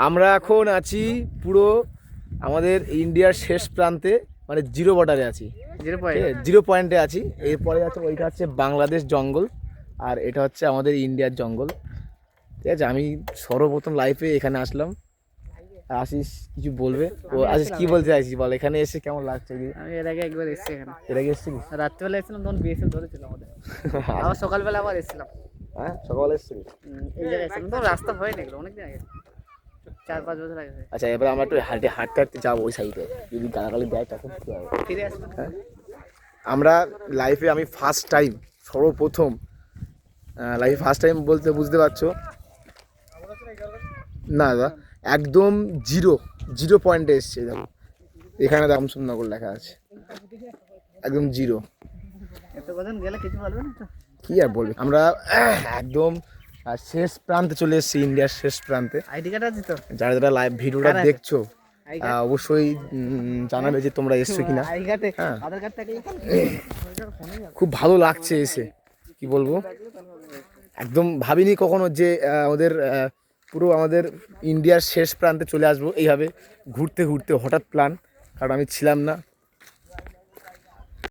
আমরা এখন আছি পুরো আমাদের ইন্ডিয়ার শেষ প্রান্তে, মানে জিরো বর্ডারে আছি, জিরো পয়েন্টে আছি। এরপরে আছে ওইটা হচ্ছে বাংলাদেশ জঙ্গল, আর এটা হচ্ছে আমাদের ইন্ডিয়ার জঙ্গল। ঠিক আছে, আমি সর্বপ্রথম লাইফে এখানে আসলাম। আশিস কিছু বলবে? ও আশিস কি বলতে চাইছিস বল, এখানে এসে কেমন লাগছে? আমি এর আগে একবার এসেছি এখানে, এর আগে এসেছিস? রাত্রিবেলা এসেছিলাম তখন বিএসএফ ধরেছিল আমাদের, আবার সকালবেলা আবার এসেছিলাম। হ্যাঁ, সকালে এসেছিস? এই জায়গায় এসেছিলাম তো, রাস্তা হয়নি এগুলো অনেকদিন আগে, 4-5 বছর আগে। আচ্ছা, এবার আমরা একটু হাঁটতে হাঁটতে যাবো ওই সাইডে, যদি গালাগালি দেয় তখন কি হবে? ফিরে আসবো। আমরা লাইফে আমি ফার্স্ট টাইম, সর্বপ্রথম লাইফে ফার্স্ট টাইম বলতে বুঝতে পারছো না দাদা, একদম জিরো জিরো পয়েন্টে এসছে। দেখো এখানে রামসুমনগর লেখা আছে, একদম জিরো। এত কজন গেলে কিছু বলবে না তো? কি আর বলবে, আমরা একদম শেষ প্রান্তে চলে এসেছি, ইন্ডিয়ার শেষ প্রান্তে। আইডি কার্ড আছে তো? যারা যারা লাইভ ভিডিওটা কার আছে? দেখছো অবশ্যই জানাবে যে তোমরা এসছো কিনা। আইডি কার্ডে হ্যাঁ, আধার কার্ড থাকলে খুব ভালো লাগছে এসে, কি বলবো, একদম ভাবিনি কখনো যে আমাদের পুরো আমাদের ইন্ডিয়ার শেষ প্রান্তে চলে আসবো এইভাবে ঘুরতে ঘুরতে। হঠাৎ প্ল্যান, কারণ আমি ছিলাম না,